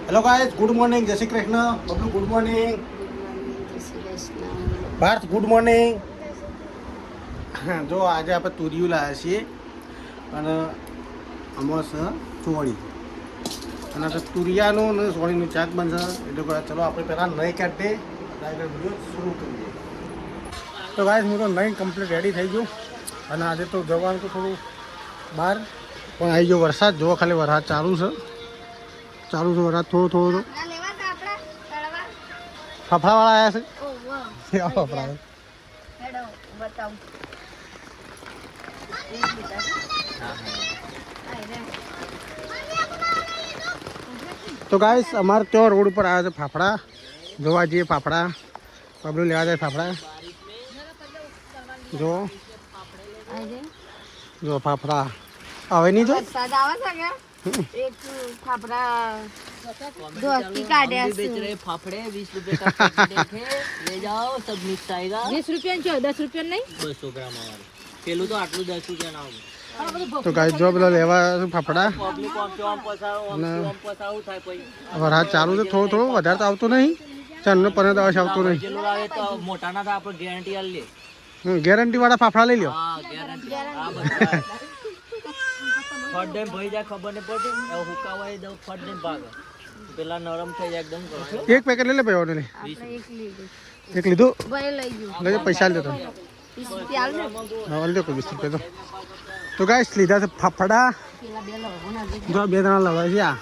Hello guys, good morning. જય Shri Krishna. Bablu good morning. Parth good morning. જો આજે આપણે તુરિયું લાવ્યા છીએ અને આમાં છે ચોળી અને તુરિયાનું અને સોળીનું શાક બનશે. એટલે ચલો આપણે પહેલાં નહીં કાઢીએ, વિડીયો શરૂ કરીએ. તો ગાઈસ, હું તો નહીં કમ્પ્લીટ રેડી થઈ ગયું અને આજે તો જવાનું તો થોડું બહાર પણ આવી ગયો વરસાદ. જો ખાલી વરસાદ ચાલુ છે વરસાદ થોડો ફફડાવાળા આવ્યા છે. ફફડા તો ગાઈસ, અમારે ત્યાં રોડ ઉપર આવ્યા છે ફાફડા. જોવા જઈએ ફાફડા. બબલુ લેવા જાય ફાફડા. જો ફાફડા હવે નહીં જો एक फाफड़ा 20 काटे बेच रहे फाफड़े 20 रुपए का पैकेट है, ले जाओ सब मिक्स आएगा. 20 रुपया 10 रुपया नहीं 200 ग्राम हमारे पेलू तो आटलू 10 रुपया ना होगा. તો ગાઈસ, જો પેલા લેવા ફાફડા વરસાદ ચાલુ છે. થોડું વધારે તો આવતો નહીં. ચાંદનો 15 દિવસ આવતો નહીં. મોટા ના આપણે ગેરંટી આલ લે. ગેરંટી વાળા ફાફડા લઈ લ્યો. હા ગેરંટી ફટ દે ભઈ જાય ખબર નહીં પડતી. હવે હુકાવાય દો ફટ દે ભાગ પેલા નરમ થઈ જાય એકદમ. એક પેકેટ લઈ લે ભાઈ. ઓને એક લીધું લઈ પૈસા લે તો હા લે કોઈ 20 રૂપિયા તો ગાઈસ લીધા છે ફાફડા. જો બે ત્રણ લવાય છે. આ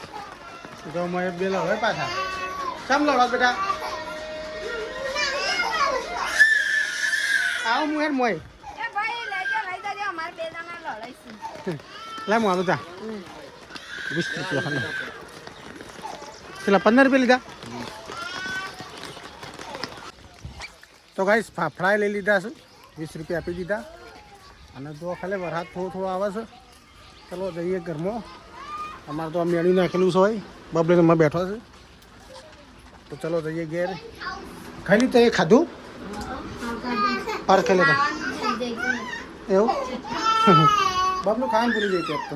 જો મેં બે લવાય પાછા. કેમ લવા બેટા? આવ હું યાર મોય લાય હું આવું તા 20 રૂપિયા ખાલી. પેલા 15 રૂપિયા લીધા. તો ગાઈસ, ફાફડા લઈ લીધા છે. 20 રૂપિયા આપી દીધા અને જો ખાલી વરસાદ થોડો આવે છે. ચલો જઈએ ઘરમાં. અમારે તો મેળી નાખેલું છે હોય. બબલે માં બેઠો છે તો ચલો જઈએ ઘેર. ખાઈ લીધું એ ખાધું પાર ખાઈ લેતા એવું બબલું ખાવાનું ભૂલી જઈ ત્યાં તો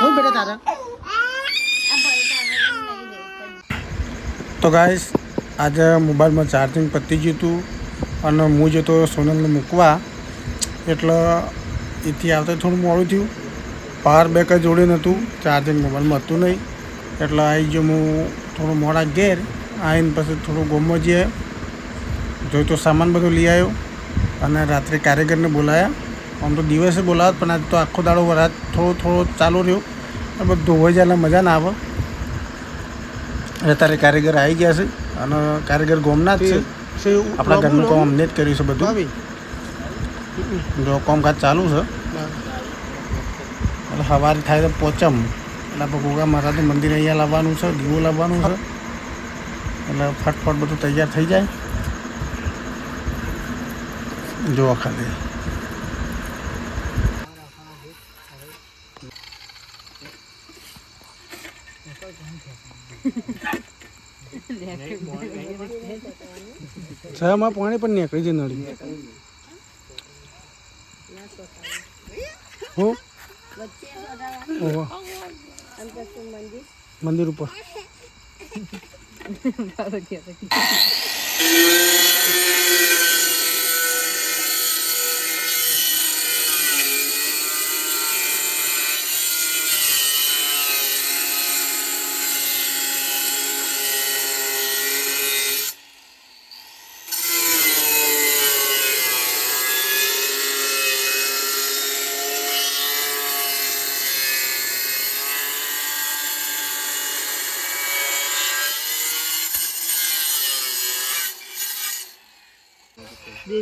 હું બેટા તારા. તો ગાઈસ, આજે મોબાઈલમાં ચાર્જિંગ પતી ગયું હતું અને હું જતો સોનલને મૂકવા એટલે એથી આવતા થોડું મોડું થયું. પાવર બેક જોડે નહોતું, ચાર્જિંગ મોબાઈલમાં હતું નહીં એટલે આવી ગયો હું થોડું મોડા ઘેર. આવીને પછી થોડું ગોમો જઈએ જોઈ તો સામાન બધું લઈ આવ્યો અને રાત્રે કારીગરને બોલાયા. આમ તો દિવસે બોલાવત પણ આજ તો આખો દાડો વરસાદ થોડો ચાલુ રહ્યો. બધું ધોવાઈ જાય એટલે મજા ના આવે. અત્યારે કારીગર આવી ગયા છે અને કારીગર ગોમના જ છે. આપણા ઘરનું કામ અમને જ કર્યું છે બધું. જો કામકાજ ચાલુ છે એટલે સવારે થાય તો પોચમ એટલે આપણે ગોગા મહારાજનું મંદિર અહીંયા લાવવાનું છે, દીવો લાવવાનું છે એટલે ફટફટ બધું તૈયાર થઈ જાય. જો ખાલી છમાં પાણી પણ નીકળી છે નળી. હું મંદિર ઉપર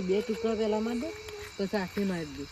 બે ટુકડા પેલા માં દે પછી આખી મારી દે.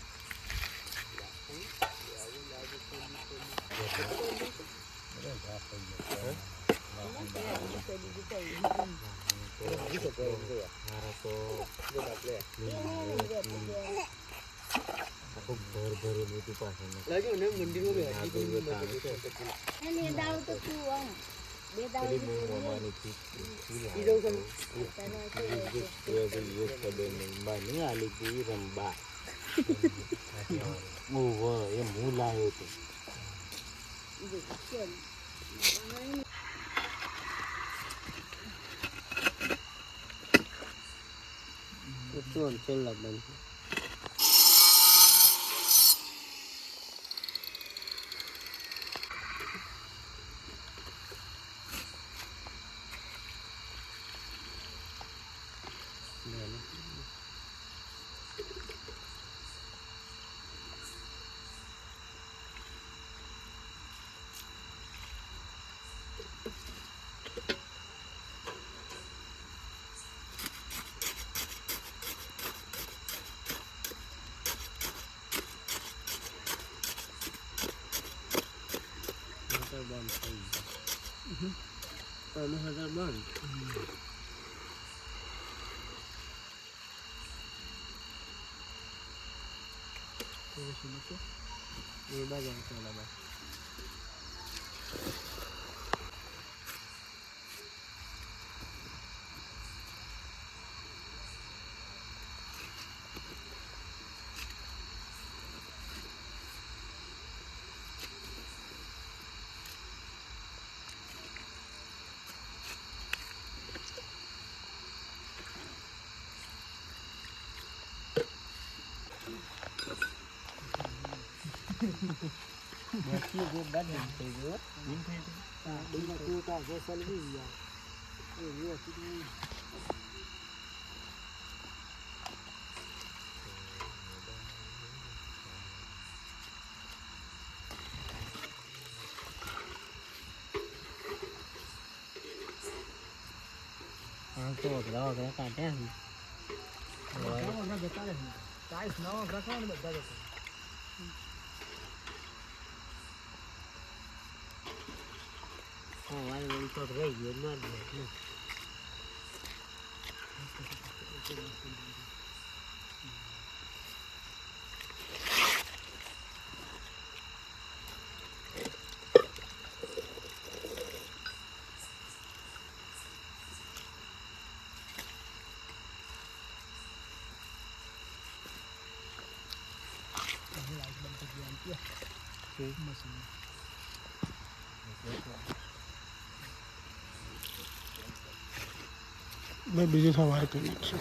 મેં બીજું સવારે કરી નાખશું.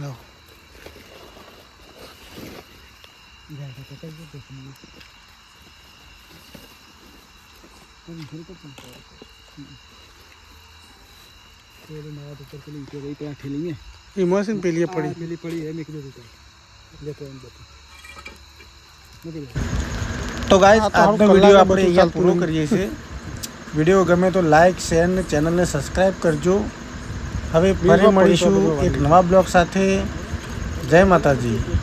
No. इमोशन पे लिए पड़ी है तो गाइस આજનો વિડિયો આપણે અહીંયા પૂરો કરીએ છીએ. વિડિયો ગમે તો લાઈક શેર ને ચેનલને સબસ્ક્રાઇબ કરજો. હવે ફરી મળીશું એક નવા બ્લોગ સાથે. જય માતાજી.